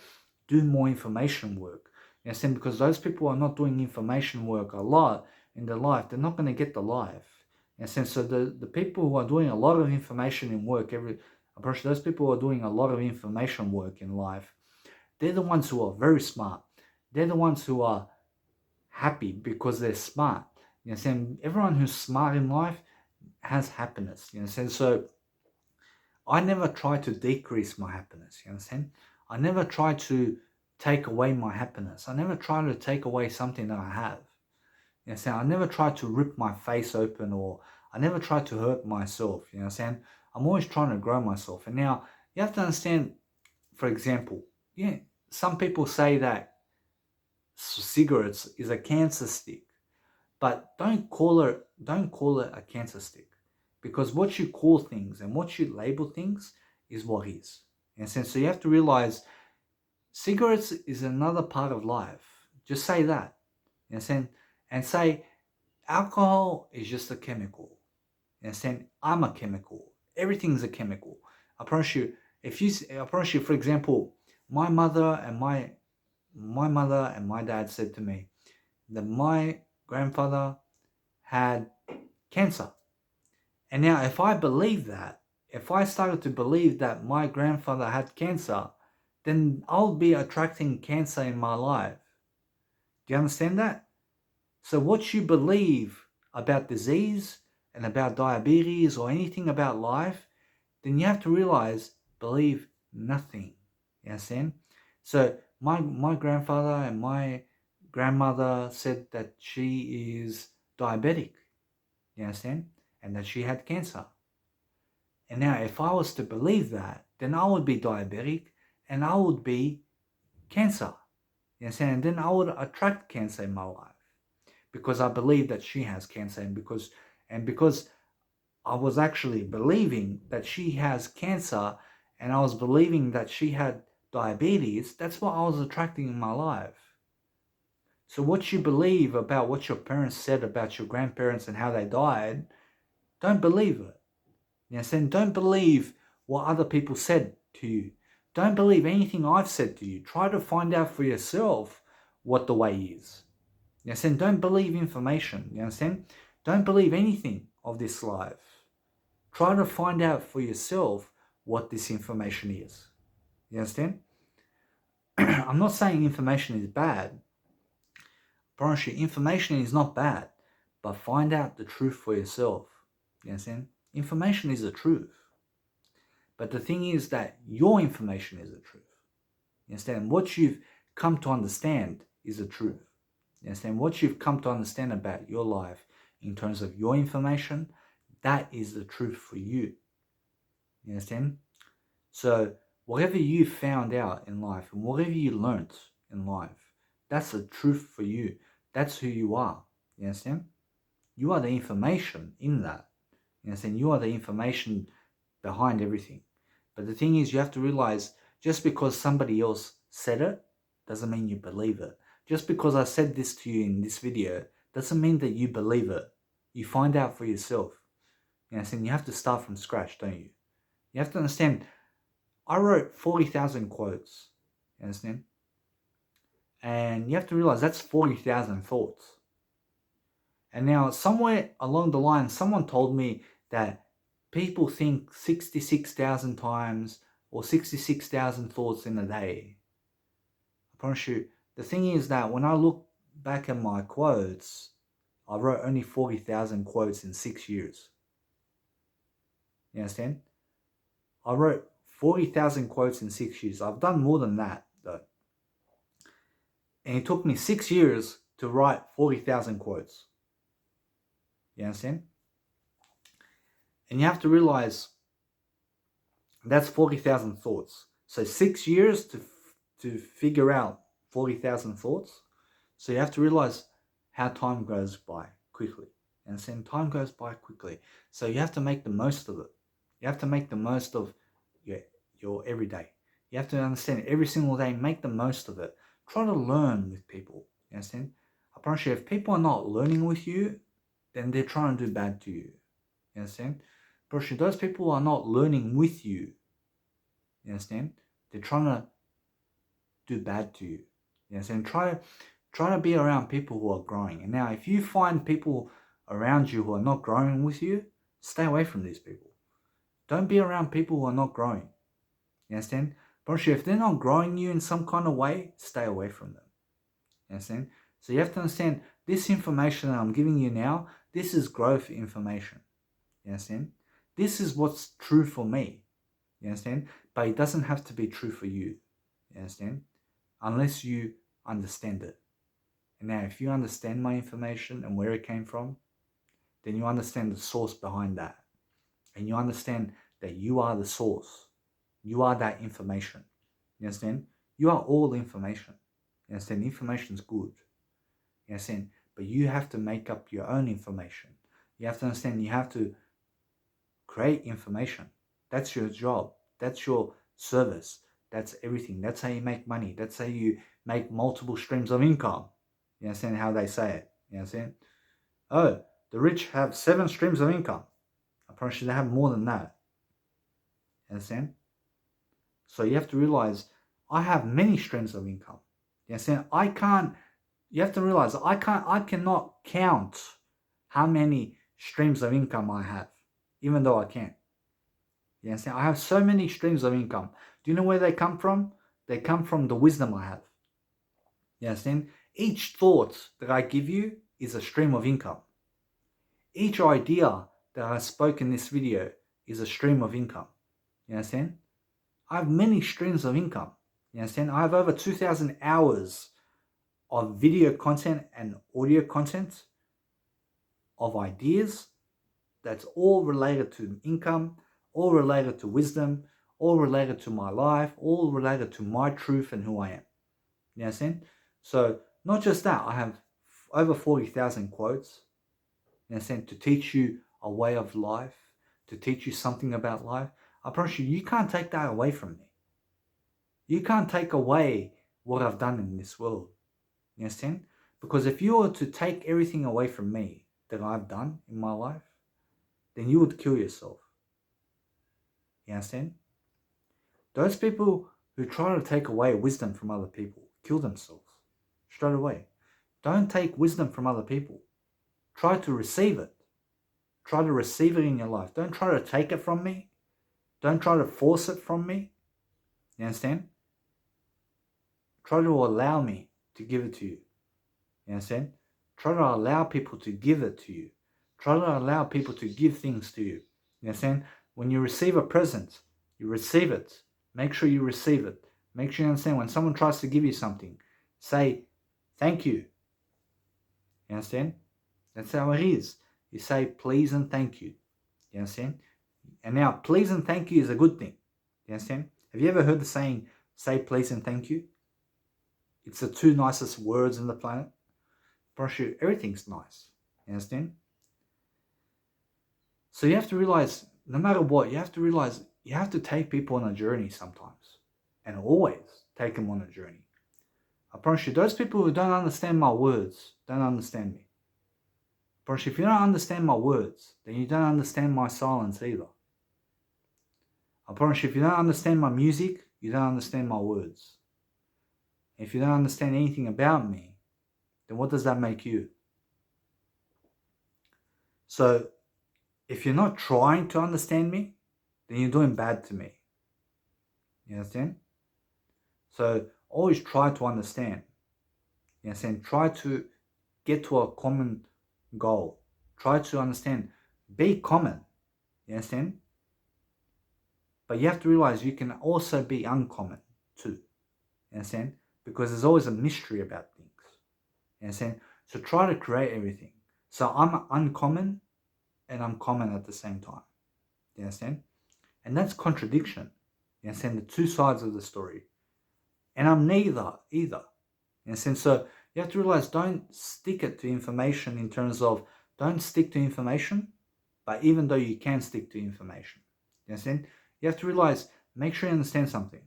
do more information work. You know what I'm saying? Because those people are not doing information work a lot in their life, they're not going to get the life. You know what I'm saying? So the people who are doing a lot of information in work, those people who are doing a lot of information work in life, they're the ones who are very smart. They're the ones who are happy because they're smart. You know what I'm saying? Everyone who's smart in life has happiness. You know what I'm saying? So I never try to decrease my happiness. You understand? I never try to take away my happiness. I never try to take away something that I have. You understand? I never try to rip my face open, or I never try to hurt myself. You understand? I'm always trying to grow myself. And now you have to understand, for example, yeah, some people say that cigarettes is a cancer stick, but don't call it a cancer stick, because what you call things and what you label things is what is. In a sense, so you have to realize cigarettes is another part of life. Just say that. In a sense, and say alcohol is just a chemical. In a sense, I'm a chemical. Everything's a chemical. I promise you. I promise you. For example, my mother and my dad said to me that my grandfather had cancer. And now if I believe that, if I started to believe that my grandfather had cancer, then I'll be attracting cancer in my life. Do you understand that? So what you believe about disease and about diabetes or anything about life, then you have to realize, believe nothing. You understand? So my grandfather and my grandmother said that she is diabetic. You understand? And that she had cancer. And now if I was to believe that, then I would be diabetic and I would be cancer. You understand? And then I would attract cancer in my life. Because I believe that she has cancer, and because I was actually believing that she has cancer, and I was believing that she had diabetes, that's what I was attracting in my life. So what you believe about what your parents said about your grandparents and how they died, don't believe it. You understand? Don't believe what other people said to you. Don't believe anything I've said to you. Try to find out for yourself what the way is. You understand? Don't believe information. You understand? Don't believe anything of this life. Try to find out for yourself what this information is. You understand? I'm not saying information is bad. I promise you, information is not bad. But find out the truth for yourself. You understand? Information is the truth. But the thing is that your information is the truth. You understand? What you've come to understand is the truth. You understand? What you've come to understand about your life in terms of your information, that is the truth for you. You understand? So whatever you found out in life and whatever you learnt in life, that's the truth for you. That's who you are. You understand? You are the information in that. You understand? You are the information behind everything. But the thing is, you have to realize, just because somebody else said it doesn't mean you believe it. Just because I said this to you in this video doesn't mean that you believe it. You find out for yourself. You understand? You have to start from scratch, don't you? You have to understand, I wrote 40,000 quotes. You understand? And you have to realize that's 40,000 thoughts. And now somewhere along the line, someone told me that people think 66,000 times or 66,000 thoughts in a day. I promise you, the thing is that when I look back at my quotes, I wrote only 40,000 quotes in 6 years. You understand? I wrote 40,000 quotes in 6 years. I've done more than that, though. And it took me 6 years to write 40,000 quotes. You understand? And you have to realize that's 40,000 thoughts. So 6 years to figure out 40,000 thoughts. So you have to realize how time goes by quickly. You understand? Time goes by quickly. So you have to make the most of it. You have to make the most of your everyday. You have to understand every single day, make the most of it. Try to learn with people. You understand? I promise you, if people are not learning with you, then they're trying to do bad to you. You understand? I promise you, those people who are not learning with you, you understand? They're trying to do bad to you. You understand? Try to be around people who are growing. And now, if you find people around you who are not growing with you, stay away from these people. Don't be around people who are not growing. You understand? But if they're not growing you in some kind of way, stay away from them. You understand? So you have to understand, this information that I'm giving you now, this is growth information. You understand? This is what's true for me. You understand? But it doesn't have to be true for you. You understand? Unless you understand it. And now, if you understand my information and where it came from, then you understand the source behind that. And you understand that you are the source. You are that information. You understand? You are all information. You understand? Information is good. You understand? But you have to make up your own information. You have to understand, you have to create information. That's your job. That's your service. That's everything. That's how you make money. That's how you make multiple streams of income. You understand how they say it? You understand? Oh, the rich have 7 streams of income. I promise you they have more than that. You understand? So you have to realize, I have many streams of income. You understand? You have to realize, I cannot count how many streams of income I have, even though I can. You understand? I have so many streams of income. Do you know where they come from? They come from the wisdom I have. You understand? Each thought that I give you is a stream of income. Each idea that I spoke in this video is a stream of income. You understand? I have many streams of income. You understand? I have over 2,000 hours of video content and audio content of ideas that's all related to income, all related to wisdom, all related to my life, all related to my truth and who I am. You understand? So not just that, I have over 40,000 quotes, you understand, to teach you a way of life, to teach you something about life. I promise you, you can't take that away from me. You can't take away what I've done in this world. You understand? Because if you were to take everything away from me that I've done in my life, then you would kill yourself. You understand? Those people who try to take away wisdom from other people kill themselves straight away. Don't take wisdom from other people. Try to receive it. Try to receive it in your life. Don't try to take it from me. Don't try to force it from me. You understand? Try to allow me to give it to you. You understand? Try to allow people to give it to you. Try to allow people to give things to you. You understand? When you receive a present, you receive it. Make sure you receive it. Make sure you understand, when someone tries to give you something, say thank you. You understand? That's how it is. You say please and thank you. You understand? And now, please and thank you is a good thing. You understand? Have you ever heard the saying, say please and thank you? It's the 2 nicest words on the planet. For sure, everything's nice. You understand? So you have to realize, no matter what, you have to realize you have to take people on a journey sometimes. And always take them on a journey. I promise you, those people who don't understand my words don't understand me. I promise you, if you don't understand my words, then you don't understand my silence either. I promise you, if you don't understand my music, you don't understand my words. If you don't understand anything about me, then what does that make you? So, if you're not trying to understand me, then you're doing bad to me. You understand? So, always try to understand. You understand? Try to get to a common goal. Try to understand. Be common. You understand? But you have to realize you can also be uncommon too. You understand? Because there's always a mystery about things. You understand? So try to create everything. So I'm uncommon and I'm common at the same time. You understand? And that's contradiction. You understand? The 2 sides of the story. And I'm neither either. You understand? So you have to realize, don't stick it to information in terms of don't stick to information, but even though you can stick to information. You understand? You have to realize, make sure you understand something.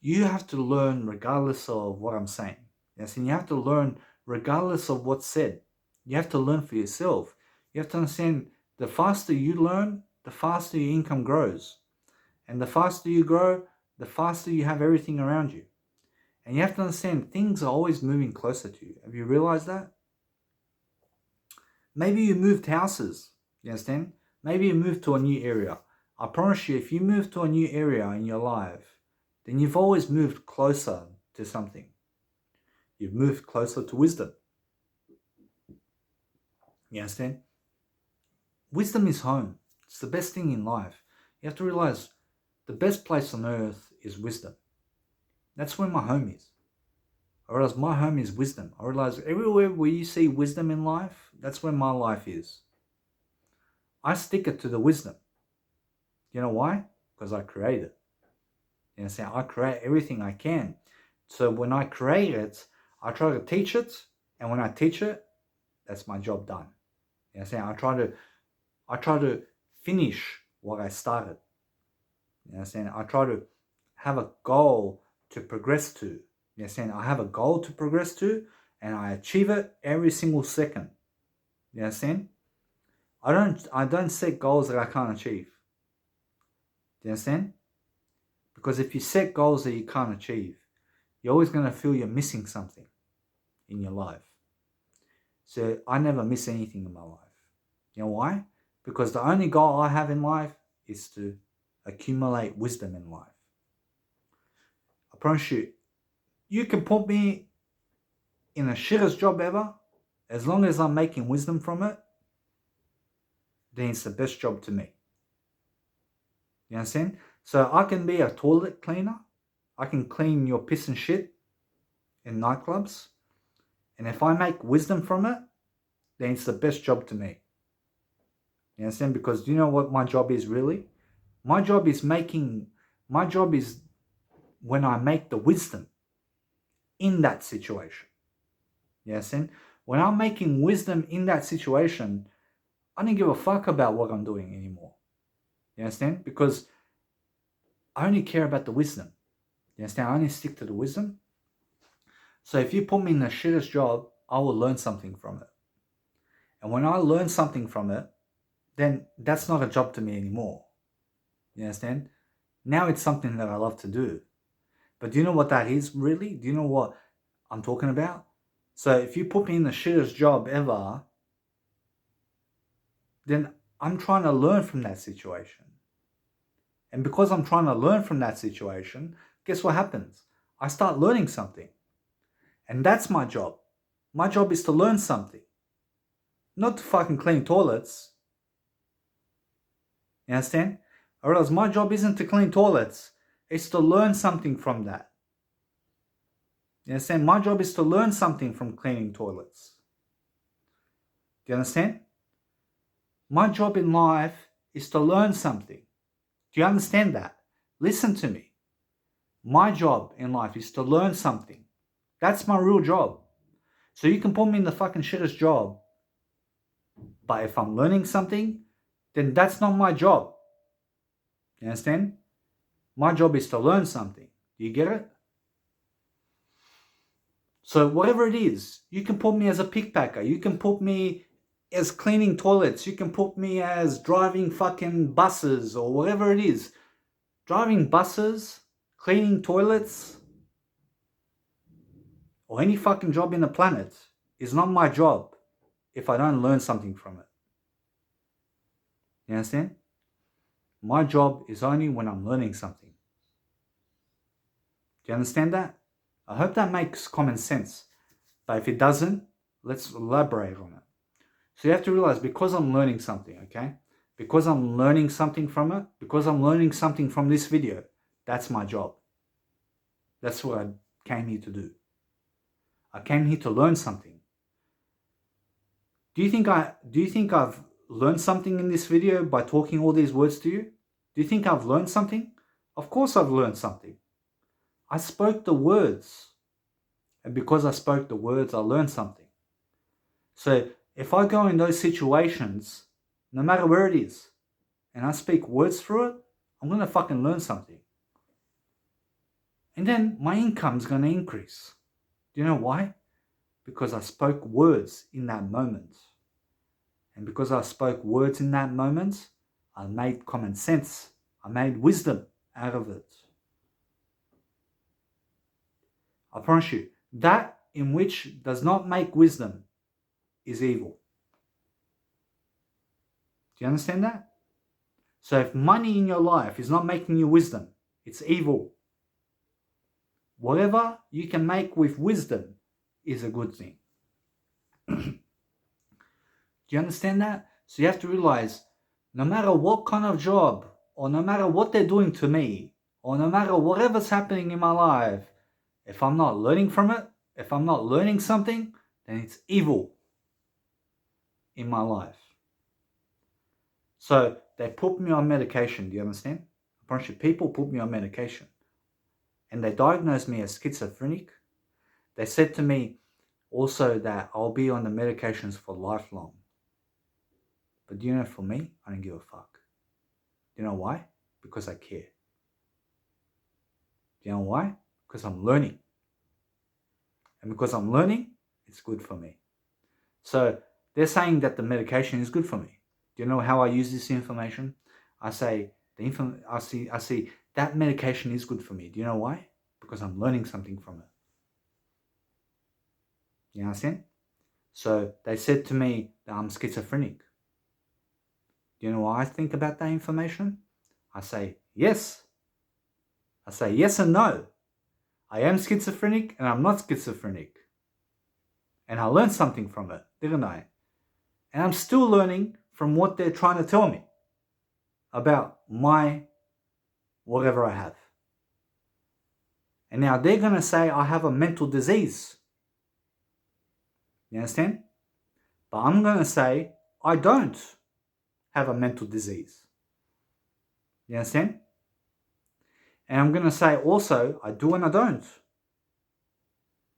You have to learn regardless of what I'm saying. Yes, and you have to learn regardless of what's said. You have to learn for yourself. You have to understand, the faster you learn, the faster your income grows. And the faster you grow, the faster you have everything around you. And you have to understand, things are always moving closer to you. Have you realized that? Maybe you moved houses. You understand? Maybe you moved to a new area. I promise you, if you move to a new area in your life, then you've always moved closer to something. You've moved closer to wisdom. You understand? Wisdom is home. It's the best thing in life. You have to realize, the best place on earth is wisdom. That's where my home is. I realize my home is wisdom. I realize everywhere where you see wisdom in life, that's where my life is. I stick it to the wisdom. You know why? Because I create it. You understand? I create everything I can. So when I create it, I try to teach it. And when I teach it, that's my job done. You understand? I try to finish what I started. You understand? I try to have a goal to progress to. You understand? I have a goal to progress to, and I achieve it every single second. You understand? I don't set goals that I can't achieve. Do you understand? Because if you set goals that you can't achieve, you're always going to feel you're missing something in your life. So I never miss anything in my life. You know why? Because the only goal I have in life is to accumulate wisdom in life. I promise you, you can put me in the shittest job ever, as long as I'm making wisdom from it, then it's the best job to me. You understand? So I can be a toilet cleaner. I can clean your piss and shit in nightclubs. And if I make wisdom from it, then it's the best job to me. You understand? Because do you know what my job is really? My job is when I make the wisdom in that situation. You understand? When I'm making wisdom in that situation, I don't give a fuck about what I'm doing anymore. You understand? Because I only care about the wisdom. You understand? I only stick to the wisdom. So if you put me in the shittest job, I will learn something from it. And when I learn something from it, then that's not a job to me anymore. You understand? Now it's something that I love to do. But do you know what that is really? Do you know what I'm talking about? So if you put me in the shittest job ever, then I'm trying to learn from that situation. And because I'm trying to learn from that situation, guess what happens? I start learning something. And that's my job. My job is to learn something. Not to fucking clean toilets. You understand? I realize my job isn't to clean toilets. It's to learn something from that. You understand? My job is to learn something from cleaning toilets. Do you understand? My job in life is to learn something. Do you understand that? Listen to me. My job in life is to learn something. That's my real job. So you can put me in the fucking shittest job, but if I'm learning something, then that's not my job. You understand? My job is to learn something. Do you get it? So whatever it is, you can put me as a pickpacker. You can put me as cleaning toilets. You can put me as driving fucking buses or whatever it is. Driving buses, cleaning toilets, or any fucking job in the planet is not my job if I don't learn something from it. You understand? My job is only when I'm learning something. Do you understand that? I hope that makes common sense. But if it doesn't, let's elaborate on it. So you have to realize, because I'm learning something, okay? Because I'm learning something from it, because I'm learning something from this video, that's my job. That's what I came here to do. I came here to learn something. Do you think I've learned something in this video by talking all these words to you? Do you think I've learned something? Of course I've learned something. I spoke the words. And because I spoke the words, I learned something. So if I go in those situations, no matter where it is, and I speak words through it, I'm going to fucking learn something. And then my income's going to increase. Do you know why? Because I spoke words in that moment. And because I spoke words in that moment, I made common sense. I made wisdom out of it. I promise you, that in which does not make wisdom is evil. Do you understand that? So if money in your life is not making you wisdom, it's evil. Whatever you can make with wisdom is a good thing. Do you understand that? So you have to realize, no matter what kind of job, or no matter what they're doing to me, or no matter whatever's happening in my life, if I'm not learning from it, if I'm not learning something, then it's evil in my life. So they put me on medication, do you understand? A bunch of people put me on medication. And they diagnosed me as schizophrenic. They said to me also that I'll be on the medications for lifelong. But do you know, for me, I don't give a fuck. Do you know why? Because I care. Do you know why? Because I'm learning. And because I'm learning, it's good for me. So they're saying that the medication is good for me. Do you know how I use this information? I say, I see that medication is good for me. Do you know why? Because I'm learning something from it. You understand? So they said to me that I'm schizophrenic. Do you know what I think about that information? I say, yes. I say yes and no. I am schizophrenic and I'm not schizophrenic. And I learned something from it, didn't I? And I'm still learning from what they're trying to tell me about my whatever I have. And now they're going to say I have a mental disease. You understand? But I'm going to say I don't have a mental disease. You understand? And I'm going to say also I do and I don't.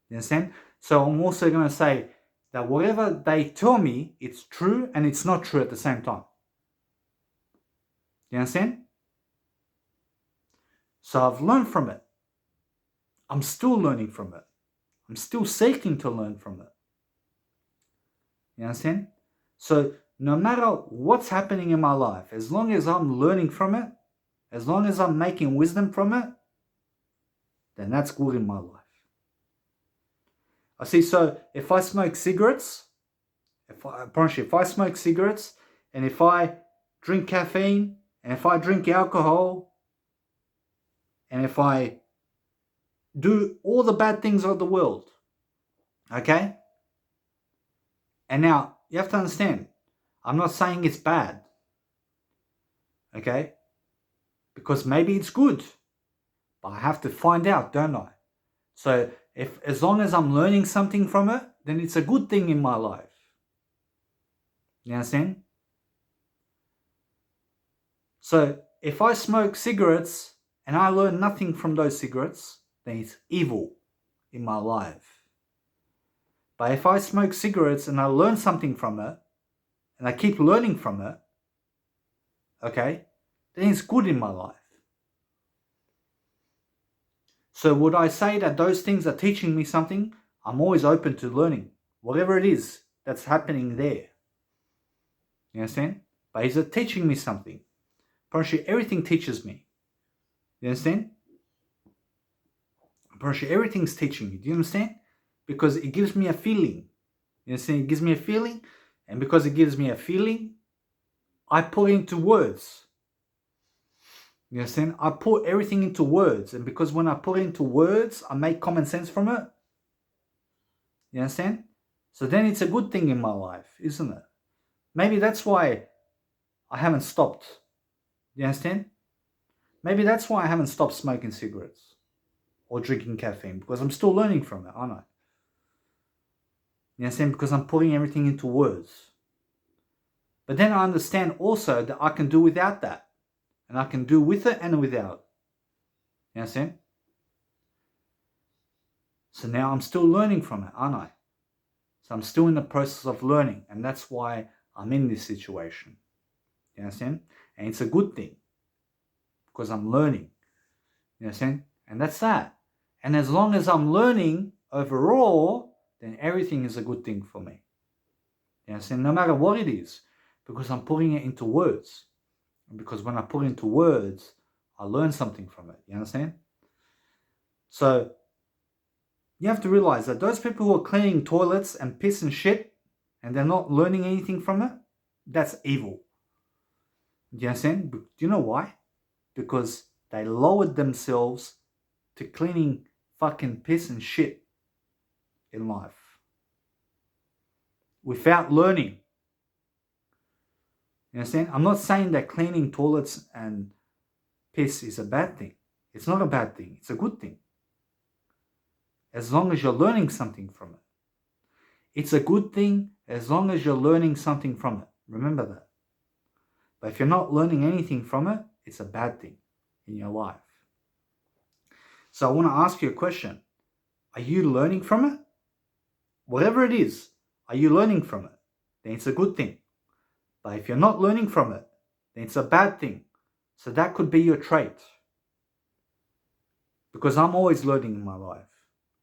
You understand? So I'm also going to say that whatever they tell me, it's true and it's not true at the same time. You understand? So I've learned from it. I'm still learning from it. I'm still seeking to learn from it. You understand? So no matter what's happening in my life, as long as I'm learning from it, as long as I'm making wisdom from it, then that's good in my life. I see, so if I smoke cigarettes, if I smoke cigarettes, and if I drink caffeine, and if I drink alcohol, and if I do all the bad things of the world, okay? And now, you have to understand, I'm not saying it's bad, okay? Because maybe it's good, but I have to find out, don't I? So, as long as I'm learning something from it, then it's a good thing in my life. You understand? So, if I smoke cigarettes and I learn nothing from those cigarettes, then it's evil in my life. But if I smoke cigarettes and I learn something from it, and I keep learning from it, okay, then it's good in my life. So would I say that those things are teaching me something? I'm always open to learning, whatever it is that's happening there. You understand? But is it teaching me something? Apparently everything teaches me. You understand? Apparently everything's teaching me. Do you understand? Because it gives me a feeling. You understand? It gives me a feeling. And because it gives me a feeling, I put it into words. You understand? I put everything into words. And because when I put it into words, I make common sense from it. You understand? So then it's a good thing in my life, isn't it? Maybe that's why I haven't stopped. You understand? Maybe that's why I haven't stopped smoking cigarettes or drinking caffeine, because I'm still learning from it, aren't I? You understand? Because I'm putting everything into words. But then I understand also that I can do without that. And I can do with it and without. You understand? So now I'm still learning from it, aren't I? So I'm still in the process of learning, and that's why I'm in this situation. You understand? And it's a good thing because I'm learning. You understand? And that's that. And as long as I'm learning overall, then everything is a good thing for me. You understand? No matter what it is, because I'm putting it into words. And because when I put it into words, I learn something from it. You understand? So you have to realize that those people who are cleaning toilets and piss and shit and they're not learning anything from it, that's evil. Do you understand? Do you know why? Because they lowered themselves to cleaning fucking piss and shit in life without learning. You understand? I'm not saying that cleaning toilets and piss is a bad thing. It's not a bad thing. It's a good thing. As long as you're learning something from it. It's a good thing as long as you're learning something from it. Remember that. But if you're not learning anything from it, it's a bad thing in your life. So I want to ask you a question. Are you learning from it? Whatever it is, are you learning from it? Then it's a good thing. But if you're not learning from it, then it's a bad thing. So that could be your trait. Because I'm always learning in my life.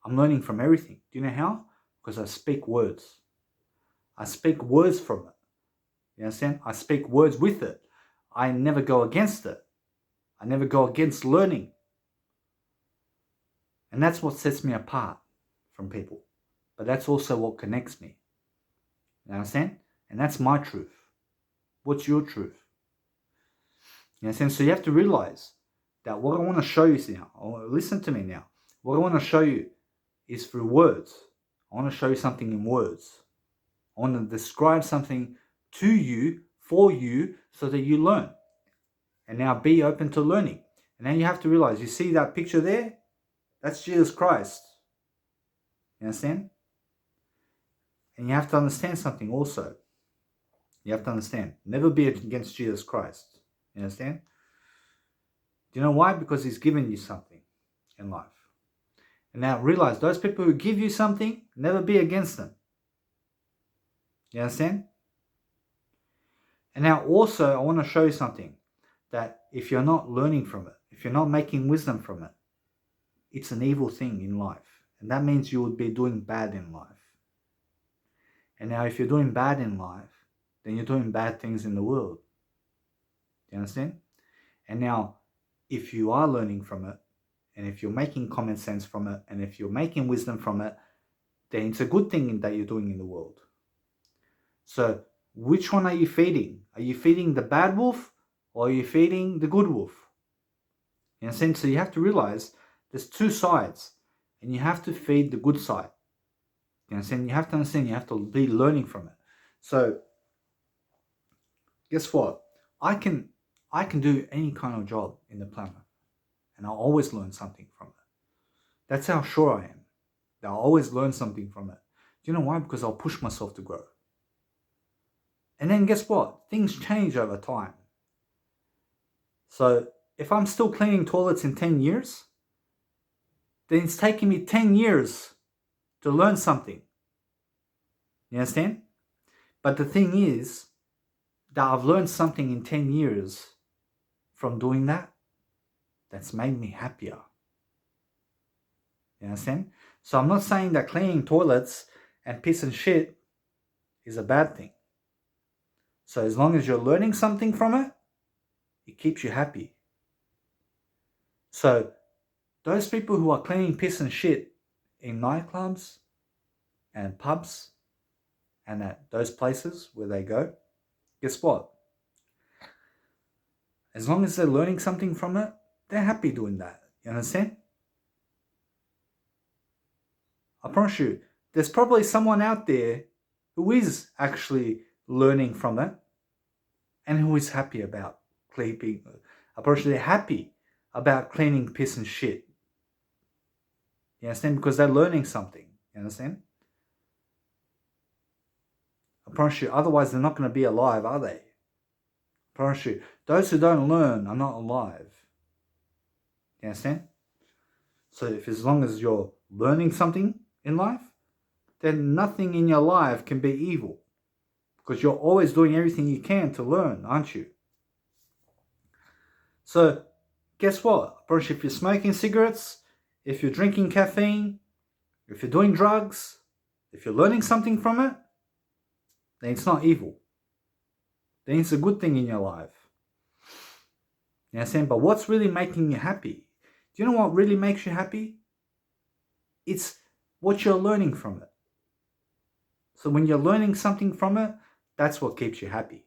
I'm learning from everything. Do you know how? Because I speak words. I speak words from it. You understand? I speak words with it. I never go against it. I never go against learning. And that's what sets me apart from people. But that's also what connects me. You understand? And that's my truth. What's your truth? You understand? So you have to realize that what I want to show you now, listen to me now. What I want to show you is through words. I want to show you something in words. I want to describe something to you, for you, so that you learn. And now be open to learning. And then you have to realize, you see that picture there? That's Jesus Christ. You understand? And you have to understand something also. You have to understand. Never be against Jesus Christ. You understand? Do you know why? Because he's given you something in life. And now realize, those people who give you something, never be against them. You understand? And now also, I want to show you something. That if you're not learning from it, if you're not making wisdom from it, it's an evil thing in life. And that means you would be doing bad in life. And now if you're doing bad in life, then you're doing bad things in the world. Do you understand? And now, if you are learning from it, and if you're making common sense from it, and if you're making wisdom from it, then it's a good thing that you're doing in the world. So, which one are you feeding? Are you feeding the bad wolf, or are you feeding the good wolf? You understand? So you have to realize there's two sides, and you have to feed the good side. You understand? You have to understand, you have to be learning from it. So, guess what? I can do any kind of job in the planet, and I'll always learn something from it. That's how sure I am. That I'll always learn something from it. Do you know why? Because I'll push myself to grow. And then guess what? Things change over time. So if I'm still cleaning toilets in 10 years, then it's taking me 10 years to learn something. You understand? But the thing is that I've learned something in 10 years from doing that that's made me happier. You understand? So I'm not saying that cleaning toilets and piss and shit is a bad thing. So as long as you're learning something from it, it keeps you happy. So those people who are cleaning piss and shit in nightclubs and pubs and at those places where they go, guess what? As long as they're learning something from it, they're happy doing that. You understand? I promise you, there's probably someone out there who is actually learning from it and who is happy about cleaning. I promise you, they're happy about cleaning piss and shit. You understand? Because they're learning something. You understand? I promise you, otherwise they're not going to be alive, are they? I promise you, those who don't learn are not alive. You understand? So if as long as you're learning something in life, then nothing in your life can be evil. Because you're always doing everything you can to learn, aren't you? So, guess what? If you're smoking cigarettes, if you're drinking caffeine, if you're doing drugs, if you're learning something from it, then it's not evil. Then it's a good thing in your life. You know what I'm saying? But what's really making you happy? Do you know what really makes you happy? It's what you're learning from it. So when you're learning something from it, that's what keeps you happy.